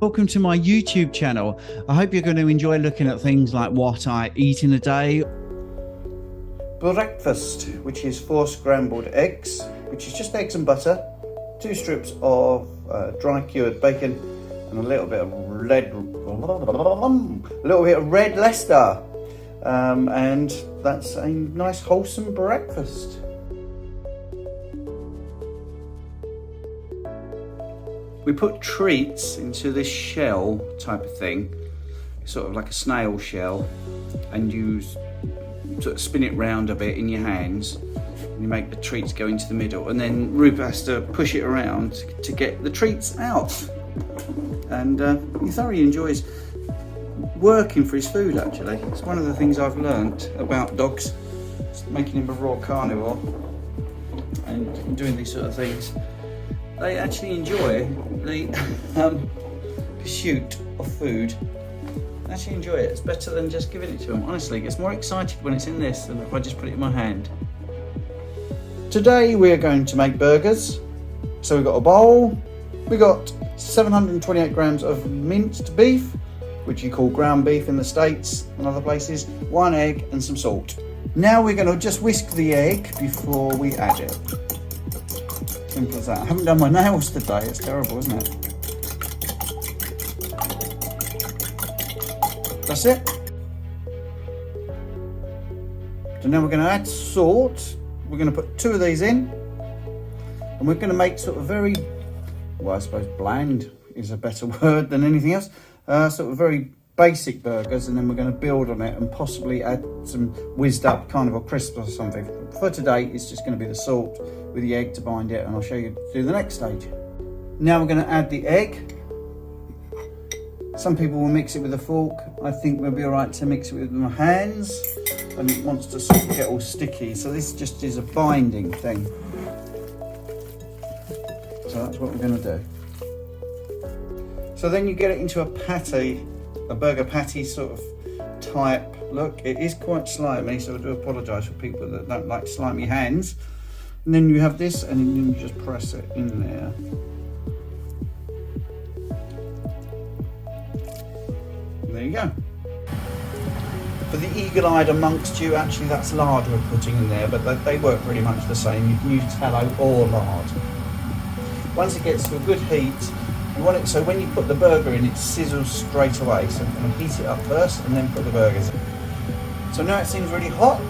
Welcome to my YouTube channel. I hope you're going to enjoy looking at things like what I eat in a day. Breakfast, which is 4 scrambled eggs, which is just eggs and butter, 2 strips of dry cured bacon, and a little bit of red Leicester, and that's a nice wholesome breakfast. We put treats into this shell type of thing, sort of like a snail shell, and you sort of spin it round a bit in your hands, and you make the treats go into the middle, and then Rupert has to push it around to get the treats out. And he thoroughly enjoys working for his food, actually. It's one of the things I've learnt about dogs, making him a raw carnivore and doing these sort of things. They actually enjoy the pursuit of food. They actually enjoy it. It's better than just giving it to them. Honestly, it gets more excited when it's in this than if I just put it in my hand. Today we are going to make burgers. So we've got a bowl. We got 728 grams of minced beef, which you call ground beef in the States and other places, 1 egg and some salt. Now we're going to just whisk the egg before we add it. Simple as that. I haven't done my nails today, it's terrible, isn't it? That's it. So now we're going to add salt. We're going to put 2 of these in, and we're going to make sort of very, well, I suppose bland is a better word than anything else, sort of very basic burgers, and then we're going to build on it and possibly add some whizzed up carnivore crisps or something. For today, it's just going to be the salt with the egg to bind it, and I'll show you to do the next stage. Now we're going to add the egg. Some people will mix it with a fork. I think we'll be all right to mix it with my hands, and it wants to sort of get all sticky, so this just is a binding thing. So that's what we're going to do. So then you get it into a patty, a burger patty sort of type look. It is quite slimy, so I do apologise for people that don't like slimy hands. And then you have this, and then you just press it in there. And there you go. For the eagle-eyed amongst you, actually that's lard we're putting in there, but they work pretty much the same. You can use tallow or lard. Once it gets to a good heat, you want it so when you put the burger in, it sizzles straight away. So I'm going to heat it up first and then put the burgers in. So now it seems really hot.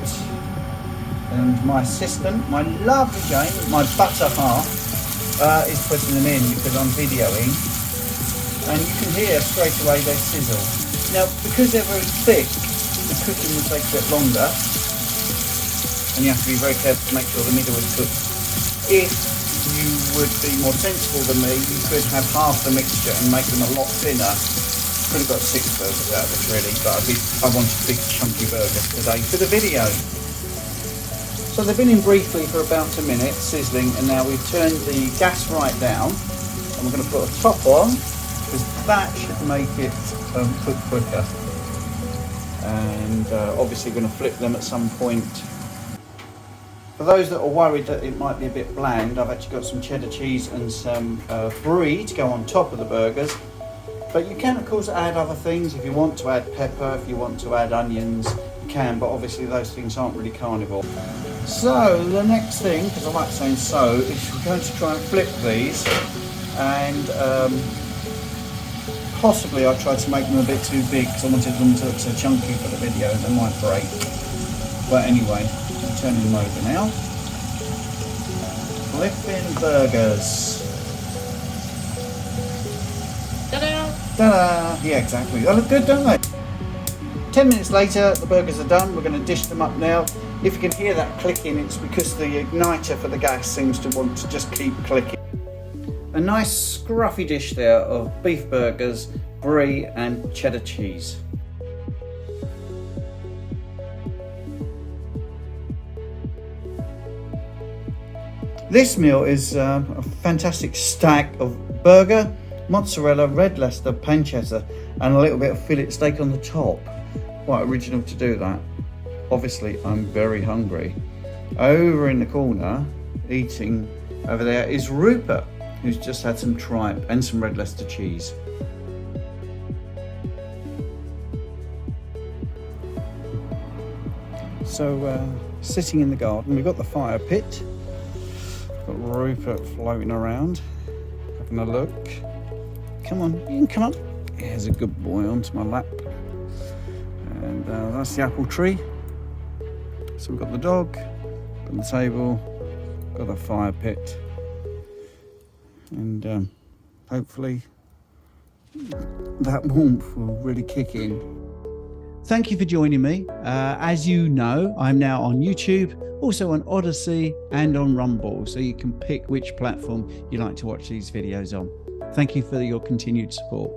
And my assistant, my lovely Jane, my butter half, is putting them in because I'm videoing. And you can hear straight away they sizzle. Now, because they're very thick, the cooking will take a bit longer. And you have to be very careful to make sure the middle is cooked. If you would be more sensible than me, you could have half the mixture and make them a lot thinner. Could have got 6 burgers out of this really, but I wanted big chunky burgers today for the video. So they've been in briefly for about a minute, sizzling, and now we've turned the gas right down, and we're going to put a top on, because that should make it cook quicker. And obviously we're going to flip them at some point. For those that are worried that it might be a bit bland, I've actually got some cheddar cheese and some brie to go on top of the burgers. But you can of course add other things. If you want to add pepper, if you want to add onions, you can, but obviously those things aren't really carnivore. So the next thing, because I like saying so, is we're going to try and flip these, and possibly I tried to make them a bit too big because I wanted them to look so chunky for the video, and they might break. But anyway, I'm turning them over now. Flipping burgers. Ta-da! Ta-da! Yeah, exactly. They look good, don't they? 10 minutes later, the burgers are done. We're going to dish them up now. If you can hear that clicking, it's because the igniter for the gas seems to want to just keep clicking. A nice scruffy dish there of beef burgers, brie and cheddar cheese. This meal is a fantastic stack of burger, mozzarella, red Leicester, pancetta and a little bit of fillet steak on the top. Quite original to do that. Obviously, I'm very hungry. Over in the corner, eating over there, is Rupert, who's just had some tripe and some red Leicester cheese. So sitting in the garden, we've got the fire pit. Got Rupert floating around, having a look. Come on, you can come up. Here's a good boy onto my lap. And that's the apple tree. So we've got the dog, got the table, got the fire pit. And hopefully that warmth will really kick in. Thank you for joining me. As you know, I'm now on YouTube, also on Odyssey and on Rumble, so you can pick which platform you like to watch these videos on. Thank you for your continued support.